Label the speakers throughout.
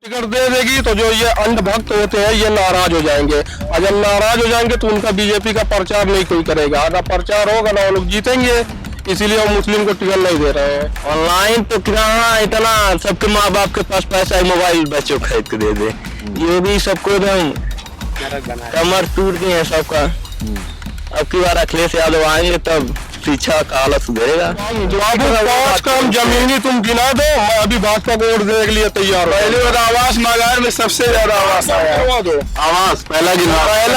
Speaker 1: Ticket दे देगी तो जो ये अंधभक्त होते हैं ये नाराज हो जाएंगे, और जब नाराज हो जाएंगे तो उनका बीजेपी का प्रचार नहीं कोई करेगा। अगर प्रचार होगा ना वो लोग जीतेंगे, इसीलिए वो मुस्लिम को टिकट नहीं दे रहे हैं।
Speaker 2: ऑनलाइन तो कहाँ इतना, सबके माँ बाप के पास पैसा है, मोबाइल बच्चों को खरीद के दे दे। ये भी सबको एकदम कमर टूट गई है सबका। अब की बार अखिलेश यादव आएंगे तब शिक्षा का हालत सुधरेगा।
Speaker 1: पाँच काम जमीनी तुम गिना दो, मैं अभी भाजपा को वोट देने के लिए तैयार हूँ।
Speaker 2: पहली बार आवास मांगार में सबसे ज्यादा आवास आया।
Speaker 1: आवास पहला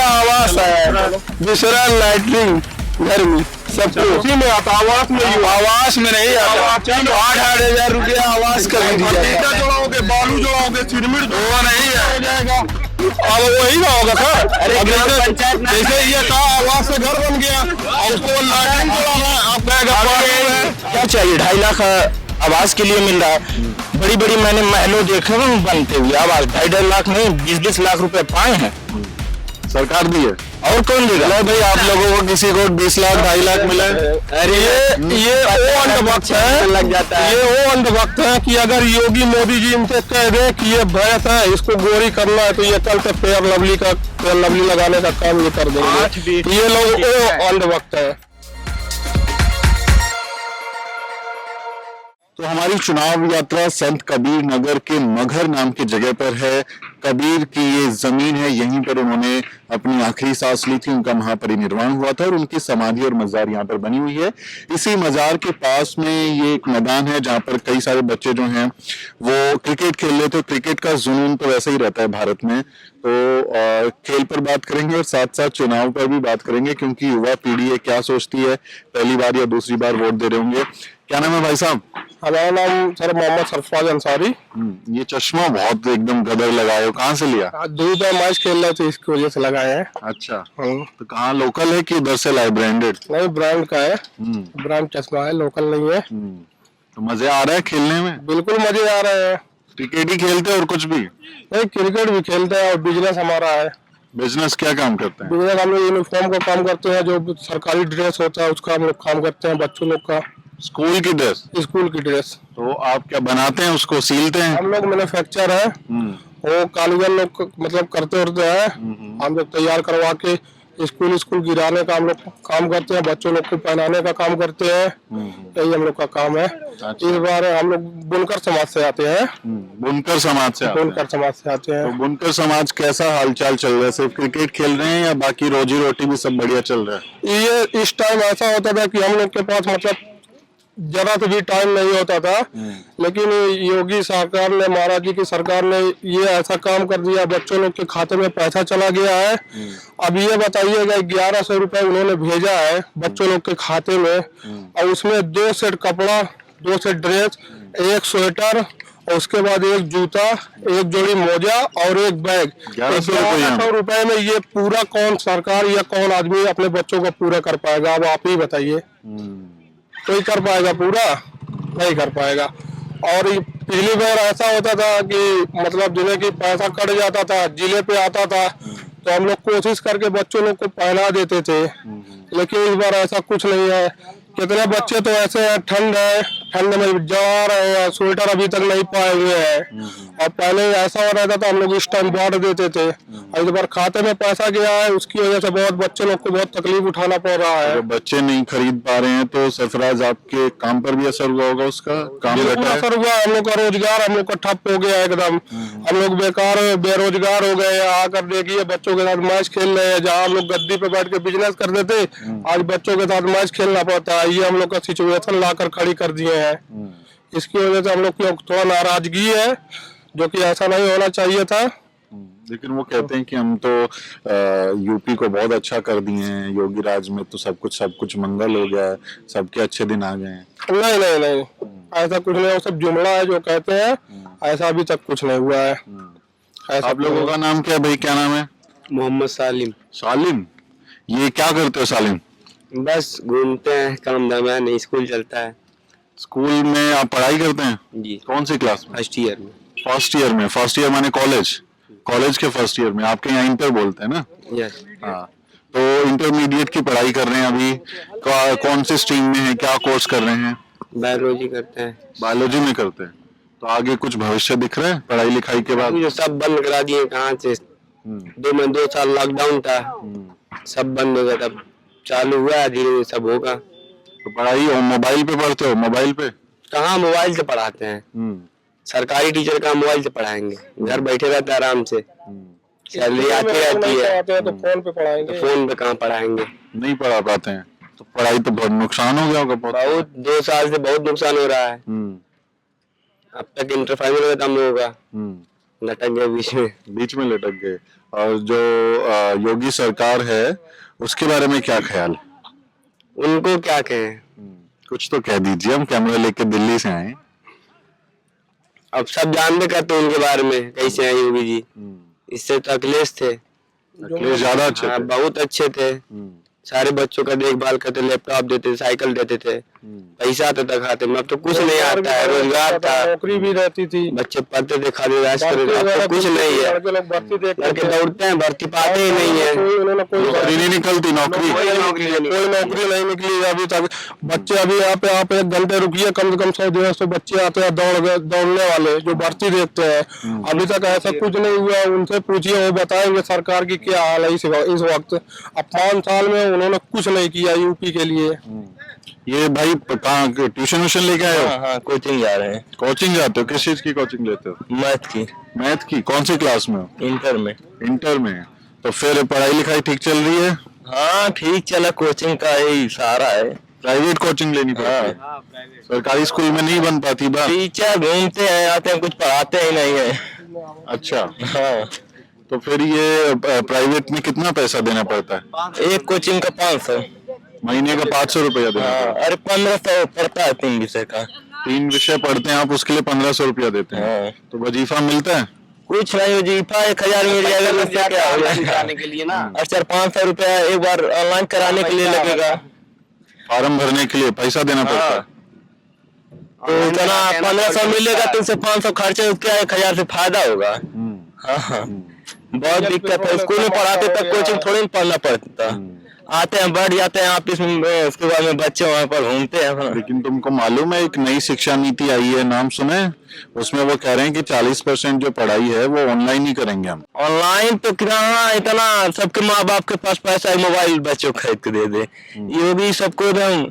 Speaker 1: आवास आया, दूसरा लैटरिन घर में सबको उसी में आता, आवास में
Speaker 2: आवास में नहीं आता। 8,000 रुपया आवास कर दिया।
Speaker 1: जोड़ाओगे, बालू जोड़ाओगे, सिरमिट
Speaker 2: वो नहीं है।
Speaker 1: अब वही ना होगा सर। अब जैसे ये कहा आवास से घर बन गया और उसको लैटरिन जोड़ा, आप
Speaker 2: क्या चाहिए? 2.5 लाख आवास के लिए मिल रहा है। बड़ी बड़ी मैंने महलों देखे हैं बनते हुए, आवास 2.5 लाख नहीं 20-20 लाख रुपए पाए हैं,
Speaker 1: सरकार दी है।
Speaker 2: और कौन देगा?
Speaker 1: भाई आप लोगों को किसी को 20 लाख 2.5 लाख मिले?
Speaker 2: अरे
Speaker 1: ये वो अंधभक्त है,
Speaker 2: लग जाता है।
Speaker 1: ये वो अंधभक्त है कि अगर योगी मोदी जी इनसे कह दे कि ये भैंस है इसको गोरी करना है तो ये कल से फेयर लवली लगाने का काम ये कर देंगे। ये लोग वो अंधभक्त है।
Speaker 3: तो हमारी चुनाव यात्रा संत कबीर नगर के मगहर नाम की जगह पर है। कबीर की ये जमीन है, यहीं पर उन्होंने अपनी आखिरी सांस ली थी, उनका महापरिनिर्वाण हुआ था और उनकी समाधि और मजार यहाँ पर बनी हुई है। इसी मजार के पास में ये एक मैदान है जहाँ पर कई सारे बच्चे जो हैं वो क्रिकेट खेल रहे थे। क्रिकेट का जुनून तो वैसे ही रहता है भारत में, तो खेल पर बात करेंगे और साथ साथ चुनाव पर भी बात करेंगे, क्योंकि युवा पीढ़ी है क्या सोचती है, पहली बार या दूसरी बार वोट दे रहे होंगे। क्या नाम है भाई साहब?
Speaker 1: हमारा नाम सर मोहम्मद सरफराज अंसारी।
Speaker 3: ये चश्मा बहुत एकदम गदर लगाए हो, कहाँ से लिया?
Speaker 1: आज दूध में मैच खेल रहे थे इसकी वजह से लगाए हैं।
Speaker 3: अच्छा,
Speaker 1: हाँ।
Speaker 3: तो कहाँ लोकल है कि इधर से लाए ब्रांडेड?
Speaker 1: नहीं ब्रांड का है, ब्रांड चश्मा है, लोकल नहीं है।
Speaker 3: तो मजे आ रहा है खेलने में?
Speaker 1: बिल्कुल मजे आ रहे हैं।
Speaker 3: क्रिकेट ही खेलते हैं और कुछ भी?
Speaker 1: नहीं क्रिकेट भी खेलते हैं और बिजनेस हमारा है।
Speaker 3: बिजनेस क्या काम करते हैं?
Speaker 1: बिजनेस हम लोग यूनिफॉर्म का काम करते हैं, जो सरकारी ड्रेस होता है उसका हम लोग काम करते हैं, बच्चों लोग का
Speaker 3: स्कूल की ड्रेस?
Speaker 1: स्कूल की ड्रेस।
Speaker 3: तो आप क्या बनाते हैं, उसको सीलते हैं?
Speaker 1: हम लोग मैन्युफैक्चर है, वो कारीगर लोग मतलब करते होते हैं, हम लोग तैयार करवा के स्कूल गिराने का हम लोग काम करते हैं, बच्चों लोग को पहनाने का काम करते हैं, यही हम लोग का काम है। इस बार हम लोग बुनकर समाज से आते हैं।
Speaker 3: बुनकर समाज से?
Speaker 1: बुनकर समाज से आते हैं।
Speaker 3: तो बुनकर समाज कैसा हालचाल चल रहा है? सिर्फ क्रिकेट खेल रहे हैं या बाकी रोजी रोटी भी सब बढ़िया चल रहा है?
Speaker 1: ये इस टाइम ऐसा होता था कि हम लोग के पास मतलब जरा तो भी टाइम नहीं होता था, लेकिन योगी सरकार ने, महाराज जी की सरकार ने ये ऐसा काम कर दिया, बच्चों लोग के खाते में पैसा चला गया है। अब ये बताइएगा 1100 रुपए उन्होंने भेजा है बच्चों लोग के खाते में, और उसमें 2 सेट कपड़ा, 2 सेट ड्रेस, 1 स्वेटर और उसके बाद 1 जूता, 1 जोड़ी मोजा और 1 बैग। 1100 रुपए में ये पूरा कौन सरकार या कौन आदमी अपने बच्चों को पूरा कर पाएगा? अब आप ही बताइए, कोई कर पाएगा पूरा? नहीं कर पाएगा। और पिछली बार ऐसा होता था कि मतलब जिन्हें की पैसा कट जाता था, जिले पे आता था, तो हम लोग कोशिश करके बच्चों लोग को पहना देते थे, लेकिन इस बार ऐसा कुछ नहीं है। कितने बच्चे तो ऐसे हैं, ठंड में जा रहे हैं, स्वेटर अभी तक नहीं पाए हुए हैं। और पहले ऐसा हो रहा था हम लोग इस टाइम बांट देते थे, और इस बार खाते में पैसा गया है, उसकी वजह से बहुत बच्चे लोग को बहुत तकलीफ उठाना पड़ रहा है।
Speaker 3: बच्चे नहीं खरीद पा रहे हैं तो सरफराज आपके काम पर भी असर हुआ होगा? उसका काम
Speaker 1: असर हुआ, हम लोग का रोजगार हम लोग का ठप हो गया एकदम। हम लोग बेकार बेरोजगार हो गए। आकर देखिए बच्चों के साथ मैच खेल रहे हैं, जहाँ हम लोग गद्दी पे बैठ के बिजनेस करते थे, आज बच्चों के साथ मैच खेलना पड़ता है। ये हम लोग का सिचुएशन लाकर खड़ी कर दिए हैं। इसकी वजह से हम लोग की थोड़ा नाराजगी है, जो कि ऐसा नहीं होना चाहिए था।
Speaker 3: लेकिन वो कहते हैं कि हम तो यूपी को बहुत अच्छा कर दिए हैं, योगी राज में तो सब कुछ मंगल हो गया है, सबके अच्छे दिन आ गए हैं।
Speaker 1: नहीं नहीं नहीं, ऐसा कुछ नहीं, वो सब जुमला है जो कहते हैं, ऐसा अभी तक कुछ नहीं हुआ है।
Speaker 3: आप लोगों का नाम क्या है भाई? क्या नाम है?
Speaker 2: मोहम्मद सालिम।
Speaker 3: सालिम, ये क्या करते हो सालिम?
Speaker 2: बस घूमते हैं, काम धाम नहीं, स्कूल चलता है।
Speaker 3: स्कूल में आप पढ़ाई करते हैं?
Speaker 2: जी।
Speaker 3: कौन सी क्लास में?
Speaker 2: फर्स्ट ईयर में।
Speaker 3: फर्स्ट ईयर में? फर्स्ट ईयर माने कॉलेज के फर्स्ट ईयर में? आपके यहाँ इंटर बोलते हैं ना?
Speaker 2: यस।
Speaker 3: हाँ, तो इंटरमीडिएट की पढ़ाई कर रहे हैं अभी। कौन सी स्ट्रीम में है, क्या कोर्स कर रहे हैं?
Speaker 2: बायोलॉजी करते हैं।
Speaker 3: बायोलॉजी में करते हैं। तो आगे कुछ भविष्य दिख रहा है पढ़ाई लिखाई के बाद?
Speaker 2: जो सब बंद करा दिए कहाँ से, 2 साल लॉकडाउन था, सब बंद हो गया, तब चालू हुआ, धीरे धीरे सब होगा।
Speaker 3: तो पढ़ाई और मोबाइल पे पढ़ते हो? मोबाइल पे?
Speaker 2: कहाँ मोबाइल से पढ़ाते हैं, सरकारी टीचर कहाँ मोबाइल से पढ़ाएंगे, घर बैठे रहते हैं आराम से, सैलरी आती रहती है,
Speaker 1: तो फोन पे पढ़ाएंगे,
Speaker 2: फोन पे कहाँ पढ़ाएंगे,
Speaker 3: नहीं पढ़ा पाते हैं। तो पढ़ाई तो बहुत नुकसान हो गया होगा
Speaker 2: बहुत 2 साल से बहुत नुकसान हो रहा है। अब तक इंटर फाइनल खत्म होगा, लटक गए
Speaker 3: बीच में लटक गए। और जो योगी सरकार है उसके बारे में क्या ख्याल है?
Speaker 2: उनको क्या कहें,
Speaker 3: कुछ तो कह दीजिए, हम कैमरा लेके दिल्ली से आए।
Speaker 2: अब सब जानते करते उनके बारे में कैसे हैं योगी जी। इससे तो अखिलेश थे,
Speaker 3: अखिलेश ज्यादा अच्छे थे।
Speaker 2: बहुत अच्छे थे, सारे बच्चों का देखभाल करते, लैपटॉप देते, साइकिल देते थे, पैसा आता था खाते में। अब तो कुछ नहीं आता है, रोजगार था,
Speaker 1: नौकरी भी रहती थी,
Speaker 2: बच्चे पढ़ते थे, खाते थे, अब तो कुछ नहीं है, लड़के दौड़ते हैं, भर्ती पाते ही नहीं है,
Speaker 3: नौकरी नहीं निकलती,
Speaker 2: कोई नौकरी
Speaker 1: कोई नौकरी नहीं निकली अभी तक। बच्चे अभी यहाँ पे आप 1 घंटे रुकिए, कम से कम 100-150 बच्चे आते हैं दौड़ने वाले जो भर्ती देखते हैं। अभी तक ऐसा कुछ नहीं हुआ, उनसे पूछिए, वो बताएंगे सरकार की क्या हाल है इस वक्त। अब 5 साल में उन्होंने कुछ नहीं किया यूपी के लिए।
Speaker 3: ये भाई कहाँ ट्यूशन व्यूशन लेके आए हो?
Speaker 2: हाँ, कोचिंग जा रहे हैं।
Speaker 3: कोचिंग जाते हो? किस चीज की कोचिंग लेते हो?
Speaker 2: मैथ की।
Speaker 3: मैथ की? कौन सी क्लास में हो?
Speaker 2: इंटर में।
Speaker 3: इंटर में। तो फिर पढ़ाई लिखाई ठीक चल रही है?
Speaker 2: हाँ ठीक चला, कोचिंग का यही सहारा है।
Speaker 3: प्राइवेट कोचिंग लेनी पड़ती है? सरकारी स्कूल में नहीं बन पाती बात?
Speaker 2: टीचर घूमते हैं आते हैं, कुछ पढ़ाते ही नहीं है।
Speaker 3: अच्छा।
Speaker 2: हाँ,
Speaker 3: तो फिर ये प्राइवेट में कितना पैसा देना पड़ता है?
Speaker 2: एक कोचिंग का 500,
Speaker 3: महीने का 500 रुपया देना पड़ता है?
Speaker 2: अरे 1500 पड़ता है 3 विषय का।
Speaker 3: 3 विषय पढ़ते हैं आप, उसके लिए 1500 रुपया देते हैं। तो वजीफा मिलता है?
Speaker 2: कुछ नहीं, वजीफा 1000 मिल जाएगा, उससे क्या होगा के लिए ना, और 400-500 रुपया एक बार ऑनलाइन कराने के लिए लगेगा।
Speaker 3: फॉर्म भरने के लिए पैसा देना पड़ता है?
Speaker 2: तो इतना 1500 मिलेगा तो उससे 500 खर्चा, क्या 1000 से फायदा होगा। हाँ, बहुत दिक्कत है। स्कूल में पढ़ाते तक कोचिंग थोड़ी ना पढ़ना पड़ता, आते हैं बैठ जाते हैं ऑफिस में, उसके बाद में बच्चे वहाँ पर घूमते हैं।
Speaker 3: लेकिन तुमको मालूम है एक नई शिक्षा नीति आई है, नाम सुने? उसमें वो कह रहे हैं कि 40% जो पढ़ाई है वो ऑनलाइन ही करेंगे हम।
Speaker 2: ऑनलाइन तो कितना, इतना सबके माँ बाप के पास पैसा है, मोबाइल बच्चों को खरीद के दे दे। ये भी सबको एकदम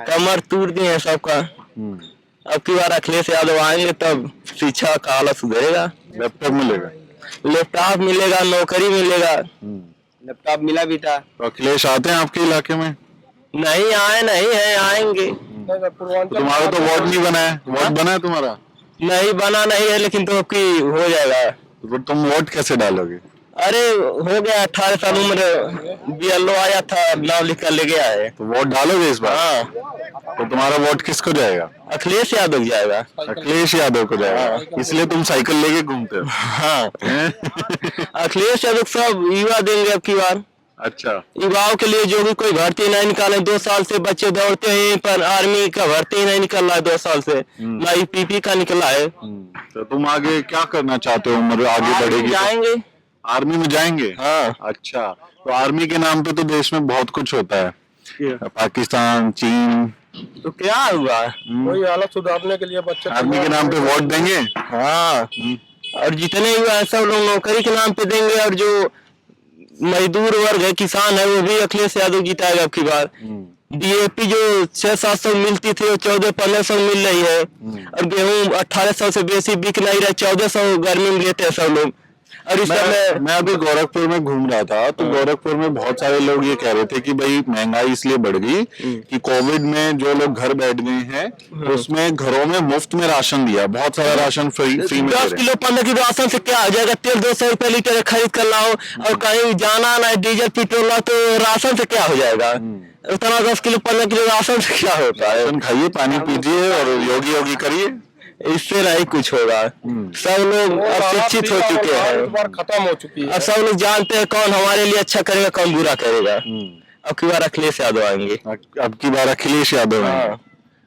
Speaker 2: कमर तोड़ दिए हैं सबका। अब की बार अखिलेश यादव आएंगे तब शिक्षा का हालत सुधरेगा।
Speaker 3: लैपटॉप मिलेगा?
Speaker 2: लैपटॉप मिलेगा, नौकरी मिलेगा। लैपटॉप मिला भी था।
Speaker 3: तो अखिलेश आते हैं आपके इलाके में?
Speaker 2: नहीं आए, नहीं है, आएंगे।
Speaker 3: तुम्हारा तो वार्ड नहीं बना है। वार्ड बना है तुम्हारा?
Speaker 2: नहीं बना नहीं है, लेकिन तो आपकी हो जाएगा।
Speaker 3: तो तुम वोट कैसे डालोगे?
Speaker 2: अरे हो गया, 18 साल उम्र, BLO आया था, नाम लिख कर ले गया है।
Speaker 3: तो वोट डालोगे इस बार?
Speaker 2: हाँ।
Speaker 3: तो तुम्हारा वोट किसको जाएगा?
Speaker 2: अखिलेश यादव जाएगा।
Speaker 3: अखिलेश यादव को जाएगा, इसलिए तुम साइकिल लेके घूमते हो?
Speaker 2: हाँ। अखिलेश यादव सब युवा देंगे अब की बार।
Speaker 3: अच्छा।
Speaker 2: युवाओं के लिए जो भी कोई भर्ती नहीं निकाले, 2 साल से बच्चे दौड़ते हैं, पर आर्मी का भर्ती नहीं निकल रहा है 2 साल से, ना PP का निकला है।
Speaker 3: तो तुम आगे क्या करना चाहते हो? उम्र आगे बढ़ेगी?
Speaker 2: जाएंगे,
Speaker 3: आर्मी में जाएंगे?
Speaker 2: हाँ।
Speaker 3: अच्छा। तो आर्मी के नाम पे तो देश में बहुत कुछ होता है, पाकिस्तान, चीन।
Speaker 2: तो क्या हुआ?
Speaker 1: वही हालत सुधारने के लिए बच्चे
Speaker 3: आर्मी के नाम पे वोट देंगे?
Speaker 2: हाँ। और जितने युवा है सब लोग नौकरी के नाम पे देंगे, और जो मजदूर वर्ग है, किसान है, वो भी अखिलेश यादव जिताएगा अब की बार। DAP जो 600-700 मिलती थी वो 1400-1500 मिल रही है, और गेहूं 1800 से बेसी बिक नहीं रहा, 1400 गर्मी में लेते हैं सब लोग। और इस समय
Speaker 3: मैं अभी गोरखपुर में घूम रहा था, तो गोरखपुर में बहुत सारे लोग ये कह रहे थे कि भाई महंगाई इसलिए बढ़ गई कि कोविड में जो लोग घर बैठ गए हैं, उसमें घरों में मुफ्त में राशन दिया, बहुत सारा राशन फ्री में दे रहे
Speaker 2: 10 किलो 15 किलो राशन से क्या हो जाएगा? तेल 200 रुपए लीटर खरीद कर लाओ, और कहीं जाना ना, डीजल पेट्रोल ना, तो राशन से क्या हो जाएगा? उतना 10 किलो 15 किलो राशन से क्या होता है?
Speaker 3: राशन खाइए, पानी पीजिए और योगी योगी करिए,
Speaker 2: इससे नहीं कुछ होगा। सब लोग अब शिक्षित हो चुके हैं,
Speaker 1: खत्म हो चुकी है।
Speaker 2: अब सब लोग जानते हैं कौन हमारे लिए अच्छा करेगा, कौन बुरा करेगा। अब की बार अखिलेश यादव आएंगे।
Speaker 3: अब की बार अखिलेश यादव हैं।
Speaker 2: हाँ।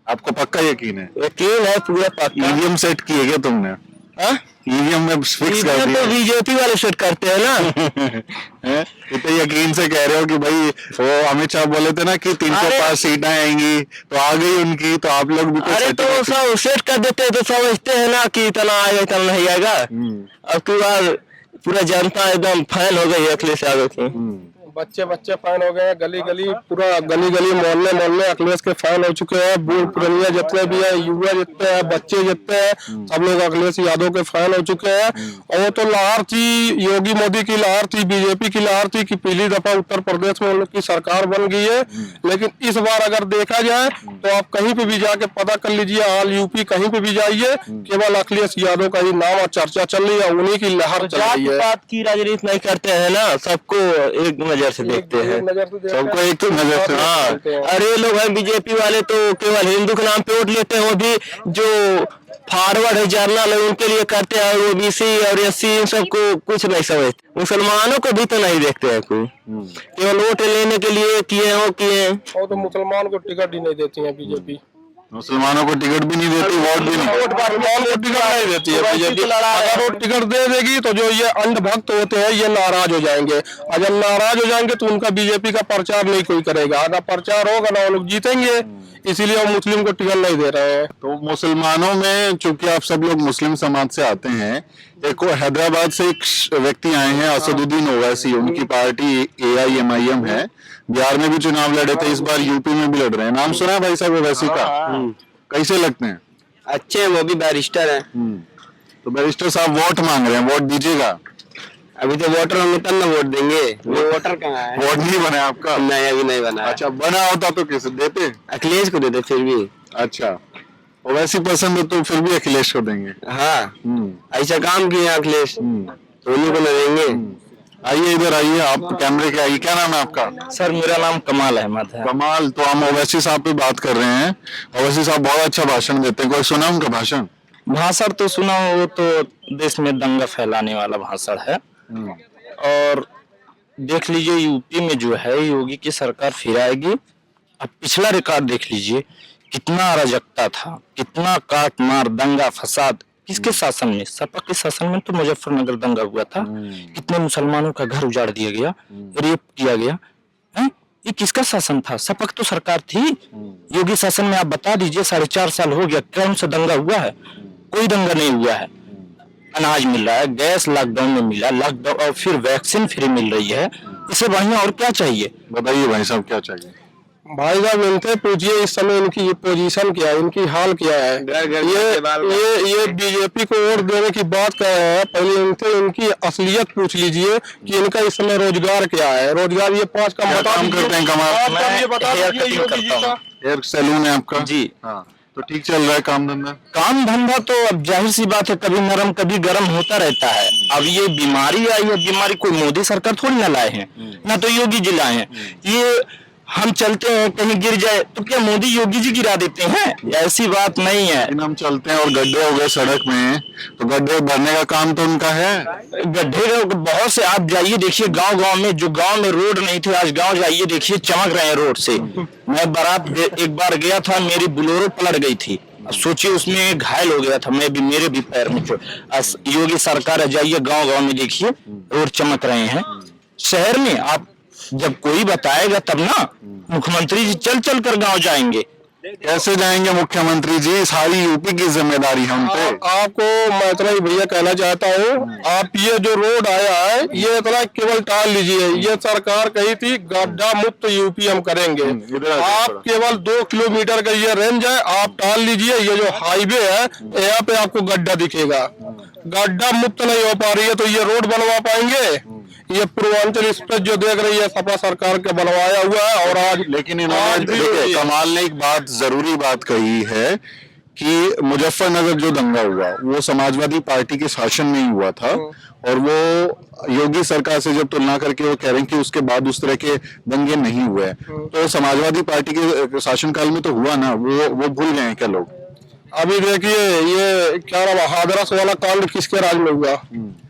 Speaker 3: आपको पक्का यकीन है?
Speaker 2: यकीन है, पूरा पक्का।
Speaker 3: EVM सेट किए क्या तुमने? ईवीएम में फिक्स कर
Speaker 2: ईवीएम
Speaker 3: दिया
Speaker 2: तो बीजेपी वाले सेट करते हैं ना।
Speaker 3: हैं? इतने यकीन से कह रहे हो कि भाई वो अमित शाह बोले थे ना कि 305 सीटें आएंगी तो आ गई उनकी, तो आप लोग भी तो
Speaker 2: अरे तो सब सेट कर देते हैं तो समझते हैं ना कि इतना आएगा इतना नहीं आएगा। अब की बार पूरा जनता एकदम फैन हो गई है अखिलेश यादव की।
Speaker 1: बच्चे बच्चे फैन हो गए हैं, गली गली पूरा गली गली मोहल्ले मोहल्ले अखिलेश के फैन हो चुके हैं। बूढ़ पुरानिया जितने भी है, युवा जितने हैं, बच्चे जितने हैं, सब लोग अखिलेश यादव के फैन हो चुके हैं। और वो तो लहर थी, योगी मोदी की लहर थी, बीजेपी की लहर थी कि पहली दफा उत्तर प्रदेश में उन लोग की सरकार बन गई है। लेकिन इस बार अगर देखा जाए तो आप कहीं पे भी जाके पता कर लीजिए, ऑल यूपी कहीं पे भी जाइए, केवल अखिलेश यादव का ही नाम और चर्चा चल रही है, उन्हीं की लहर चल रही है।
Speaker 2: बात की राजनीति नहीं करते हैं ना, सबको एक नजर से देखते हैं।
Speaker 3: सबको एक तो नजर से
Speaker 2: हाँ, अरे लोग हैं बीजेपी वाले तो केवल हिंदू के नाम पे वोट लेते हैं, वो भी जो फॉरवर्ड है जर्नल है उनके लिए करते हैं, और ओबीसी और एससी इन सबको कुछ नहीं समझते। मुसलमानों को भी तो नहीं देखते हैं कोई, केवल वोट लेने के लिए किए हो किए।
Speaker 1: और तो मुसलमान को टिकट ही नहीं देती है बीजेपी,
Speaker 3: मुसलमानों को टिकट भी नहीं देती, वोट भी नहीं।
Speaker 1: मुसलमान को टिकट नहीं देती है बीजेपी। अगर वो टिकट दे देगी तो जो ये अंधभक्त होते हैं ये नाराज हो जाएंगे, और जब नाराज हो जाएंगे तो उनका बीजेपी का प्रचार नहीं कोई करेगा, ना प्रचार होगा ना वो लोग जीतेंगे। इसीलिए वो मुस्लिम को टिकट नहीं दे रहे हैं।
Speaker 3: तो मुसलमानों में चूंकि आप सब लोग मुस्लिम समाज से आते हैं, एक वो हैदराबाद से एक व्यक्ति आए हैं असदुद्दीन ओवैसी, उनकी पार्टी AIMIM है, बिहार में भी चुनाव लड़े थे, इस बार यूपी में भी लड़ रहे हैं। नाम सुना है भाई साहब ओवैसी का? कैसे लगते हैं?
Speaker 2: अच्छे, वो भी बैरिस्टर है।
Speaker 3: तो बैरिस्टर साहब वोट मांग रहे हैं, वोट दीजिएगा।
Speaker 2: अभी तो वोटर होंगे तब ना वोट देंगे, वो वोटर कहाँ है?
Speaker 3: वोट नहीं बना आपका?
Speaker 2: नहीं, अभी नहीं बना।
Speaker 3: अच्छा, बना होता तो किसे देते?
Speaker 2: अखिलेश को देते फिर भी।
Speaker 3: अच्छा, ओवैसी पसंद है तो फिर भी अखिलेश को देंगे।
Speaker 2: हाँ, ऐसा काम किए अखिलेश तो उन्हीं को न देंगे।
Speaker 3: आइए इधर आइए, आप कैमरे के आइए। क्या नाम है आपका?
Speaker 2: सर मेरा नाम कमाल अहमद है।
Speaker 3: कमाल, तो हम ओवैसी साहब पे बात कर रहे हैं। ओवैसी साहब बहुत अच्छा भाषण देते हैं, कोई सुना उनका भाषण?
Speaker 4: भाषण तो सुना, वो तो देश में दंगा फैलाने वाला भाषण है। और देख लीजिए यूपी में जो है योगी की सरकार फिर आएगी। अब पिछला रिकॉर्ड देख लीजिए, कितना अराजकता था, कितना काट मार दंगा फसाद किसके शासन में? सपा के शासन में तो मुजफ्फरनगर दंगा हुआ था, कितने मुसलमानों का घर उजाड़ दिया गया, रेप किया गया है? ये किसका शासन था? सपा की तो सरकार थी। योगी शासन में आप बता दीजिए, 4.5 साल हो गया, कौन सा दंगा हुआ है? कोई दंगा नहीं हुआ है। अनाज मिल रहा है, गैस लॉकडाउन में मिला, लॉकडाउन और फिर वैक्सीन फ्री मिल रही है, इससे बढ़िया और क्या चाहिए?
Speaker 3: बताइए भाई साहब क्या चाहिए?
Speaker 1: भाई साहब इनसे पूछिए इस समय इनकी ये पोजीशन क्या है, इनकी हाल क्या है। ये बीजेपी को वोट देने की बात कर रहे हैं, पहले इनसे इनकी असलियत पूछ लीजिए कि इनका इस समय रोजगार क्या है। रोजगार ये 5 का
Speaker 3: काम करते हैं, कमाल।
Speaker 1: ये बता दीजिए योगी जी का।
Speaker 3: हेयर सैलून है आपका?
Speaker 4: जी
Speaker 3: हाँ, तो ठीक चल रहा है काम धंधा?
Speaker 4: काम धंधा तो अब जाहिर सी बात है, कभी नरम कभी गर्म होता रहता है। अब ये बीमारी आई है, बीमारी कोई मोदी सरकार थोड़ी ना लाए हैं, ना तो योगी जी लाए हैं। ये हम चलते हैं कहीं गिर जाए तो क्या मोदी योगी जी गिरा देते हैं? ऐसी बात नहीं है।
Speaker 3: लेकिन हम चलते हैं और गड्ढे हो गए सड़क में, तो गड्ढे भरने का काम तो उनका है।
Speaker 4: गड्ढे बहुत से आप जाइए देखिए, गांव गांव में जो गांव में रोड नहीं थे, आज गांव जाइए देखिए चमक रहे हैं रोड से। मैं बारात एक बार गया था, मेरी बोलेरो पलट गई थी। अब सोचिए उसमें घायल हो गया था मैं भी, मेरे भी पैर में चोट। योगी सरकार है, जाइए गांव गांव में देखिए रोड चमक रहे हैं। शहर में आप जब कोई बताएगा तब ना, मुख्यमंत्री जी चल चल कर गांव जाएंगे।
Speaker 3: कैसे जाएंगे मुख्यमंत्री जी? सारी यूपी की जिम्मेदारी हम पे।
Speaker 1: आपको मैं इतना ही भैया कहना चाहता हूँ, आप ये जो रोड आया है ये इतना केवल टाल लीजिए। ये सरकार कही थी गड्ढा मुक्त यूपी हम करेंगे। आप केवल 2 किलोमीटर का ये रेंज है, आप टाल लीजिए। ये जो हाईवे है यहाँ पे आपको गड्ढा दिखेगा। गड्ढा मुक्त नहीं हो पा रही है तो ये रोड बनवा पाएंगे? ये पूर्वांचल एक्सप्रेस जो देख रही है सपा सरकार के बनवाया हुआ है। और आज
Speaker 3: लेकिन इन्होंने देखिए कमाल ने एक बात जरूरी बात कही है कि मुजफ्फरनगर जो दंगा हुआ वो समाजवादी पार्टी के शासन में ही हुआ था, और वो योगी सरकार से जब तुलना करके वो कह रहे हैं कि उसके बाद उस तरह के दंगे नहीं हुए। तो समाजवादी पार्टी के शासनकाल में तो हुआ ना, वो भूल गए हैं क्या लोग?
Speaker 1: अभी देखिए ये क्या नाम हाथरस वाला कांड किसके राज में हुआ?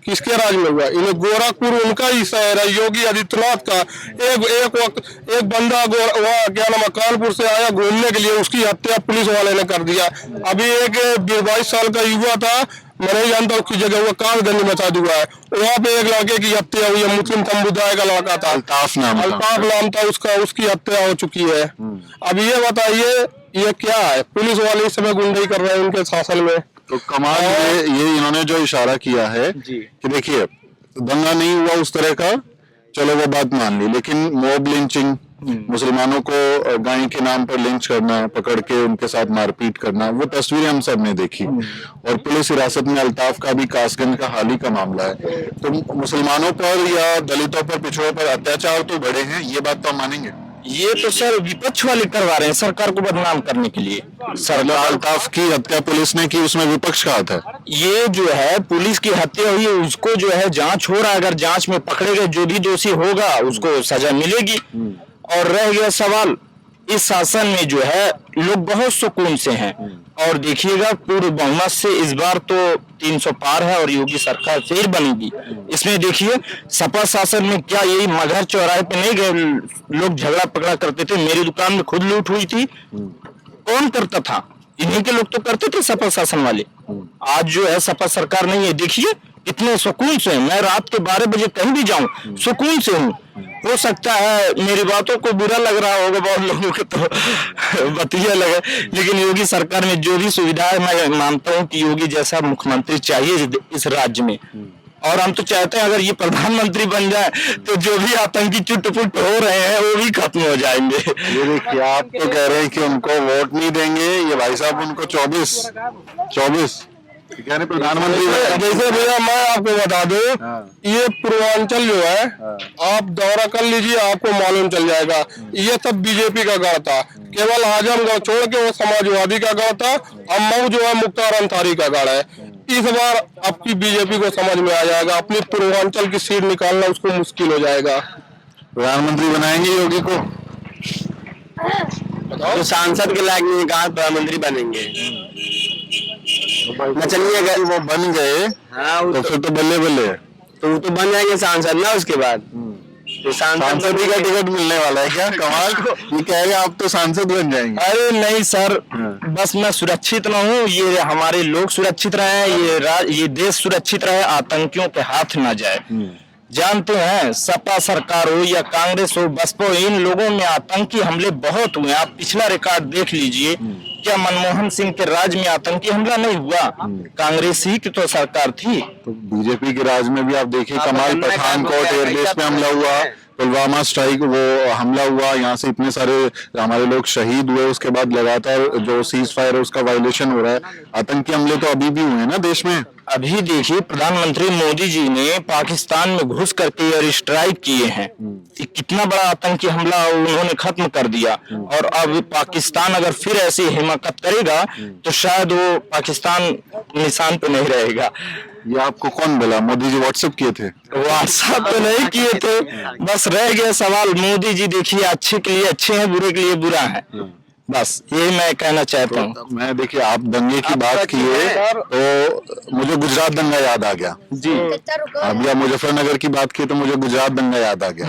Speaker 1: किसके राज में हुआ? इन्हें गोरखपुर उनका ही शहर है, योगी आदित्यनाथ का। एक बंदा वहाँ क्या नाम कानपुर से आया घूमने के लिए, उसकी हत्या पुलिस वाले ने कर दिया। अभी एक 22 साल का युवा था, मैं नहीं जानता उसकी जगह वो कालगंज मचा हुआ है। वहाँ पे एक लड़के की हत्या हुई है, मुस्लिम समुदाय का लड़का था,
Speaker 3: अल्ताफ नाम था
Speaker 1: उसका, उसकी हत्या हो चुकी है। अब ये बताइए ये क्या है? पुलिस वाले इस समय गुंडई कर रहे हैं उनके शासन में।
Speaker 3: तो कमाल ये इन्होंने जो इशारा किया है कि देखिए दंगा नहीं हुआ उस तरह का, चलो वो बात मान ली, लेकिन मॉब लिंचिंग, मुसलमानों को गाय के नाम पर लिंच करना, पकड़ के उनके साथ मारपीट करना, वो तस्वीरें हम सब ने देखी। और पुलिस हिरासत में अल्ताफ का भी कासगंज का हाल ही का मामला है। तो मुसलमानों पर या दलितों पर, पिछड़ों पर अत्याचार तो बढ़े हैं, ये बात तो हम मानेंगे।
Speaker 4: ये तो सर विपक्ष वाले करवा रहे हैं सरकार को बदनाम करने के लिए।
Speaker 3: सरकार अल्ताफ की हत्या पुलिस ने की, उसमें विपक्ष का हाथ है।
Speaker 4: ये जो है पुलिस की हत्या हुई है, उसको जो है जांच हो रहा है, अगर जांच में पकड़े गए जो भी दोषी होगा उसको सजा मिलेगी। और रह गया सवाल, इस शासन में जो है लोग बहुत सुकून से हैं। और देखिएगा पूर्ण बहुमत से इस बार तो 300 पार है और योगी सरकार फिर बनेगी। इसमें देखिए सपा शासन में क्या यही मगहर चौराहे पे नहीं गए लोग झगड़ा पकड़ा करते थे, मेरी दुकान में खुद लूट हुई थी, कौन करता था? इन्हीं के लोग तो करते थे सपा शासन वाले। आज जो है सपा सरकार नहीं है, देखिए इतने सुकून से, मैं रात के 12 बजे कहीं भी जाऊं सुकून से हूँ। हो सकता है मेरी बातों को बुरा लग रहा होगा बहुत लोगों को, तो बतिया लगे, लेकिन योगी सरकार में जो भी सुविधा है मैं मानता हूँ कि योगी जैसा मुख्यमंत्री चाहिए इस राज्य में। और हम तो चाहते हैं अगर ये प्रधानमंत्री बन जाए तो जो भी आतंकी चुट-पुट हो रहे हैं वो भी खत्म हो जाएंगे।
Speaker 3: ये देखिए आप तो कह रहे हैं कि उनको वोट नहीं देंगे, ये भाई साहब उनको 24 यानी प्रधानमंत्री।
Speaker 1: जैसे भैया मैं आपको बता दूं, ये पूर्वांचल जो है आप दौरा कर लीजिए आपको मालूम चल जाएगा, ये सब बीजेपी का गढ़ था। केवल आजमगढ़ छोड़ के वो समाजवादी का गढ़ था। अब मऊ जो है मुख्तार अंसारी का गढ़ है। इस बार आपकी बीजेपी को समझ में आ जाएगा, अपनी पूर्वांचल की सीट निकालना उसको मुश्किल हो जाएगा।
Speaker 3: प्रधानमंत्री बनाएंगे योगी को?
Speaker 2: तो सांसद के लायक नहीं, कहा प्रधानमंत्री बनेंगे?
Speaker 3: चलिए अगर वो बन गए
Speaker 2: हाँ
Speaker 3: तो फिर तो बल्ले बल्ले,
Speaker 2: तो वो तो बन जाएंगे सांसद ना उसके बाद। तो
Speaker 3: सांसद का टिकट मिलने वाला है क्या? कमाल, ये कह रहे आप तो सांसद बन जाएंगे।
Speaker 4: अरे नहीं सर, बस मैं सुरक्षित न हूँ, ये हमारे लोग सुरक्षित रहे, ये देश सुरक्षित रहे, आतंकियों के हाथ ना जाए। जानते हैं सपा सरकार हो या कांग्रेस हो, बसपा हो, इन लोगों में आतंकी हमले बहुत हुए। आप पिछला रिकॉर्ड देख लीजिए, क्या मनमोहन सिंह के राज में आतंकी हमला नहीं हुआ? कांग्रेस ही की तो सरकार थी।
Speaker 3: तो बीजेपी के राज में भी आप देखिए, कमाल पठानकोट एयरबेस पे हमला हुआ, पुलवामा स्ट्राइक वो हमला हुआ, यहाँ से इतने सारे हमारे लोग शहीद हुए, उसके बाद लगातार जो सीज फायर है उसका वायलेशन हो रहा है। आतंकी हमले तो अभी भी हुए हैं ना देश में।
Speaker 4: अभी देखिए प्रधानमंत्री मोदी जी ने पाकिस्तान में घुस करके एयर स्ट्राइक किए हैं, कितना बड़ा आतंकी हमला उन्होंने खत्म कर दिया। और अब पाकिस्तान अगर फिर ऐसी हिमाकत करेगा तो शायद वो पाकिस्तान निशान पे नहीं रहेगा।
Speaker 3: ये आपको कौन बोला? मोदी जी व्हाट्सएप किए थे?
Speaker 4: व्हाट्सएप तो नहीं किए थे, बस रह गया सवाल। मोदी जी देखिए अच्छे के लिए अच्छे हैं, बुरे के लिए बुरा है, बस यही मैं कहना चाहता हूँ।
Speaker 3: तो मैं देखिए आप दंगे की बात किए तो मुझे गुजरात दंगा याद आ गया
Speaker 4: जी।
Speaker 3: अब या मुजफ्फरनगर की बात की तो मुझे गुजरात दंगा याद आ गया,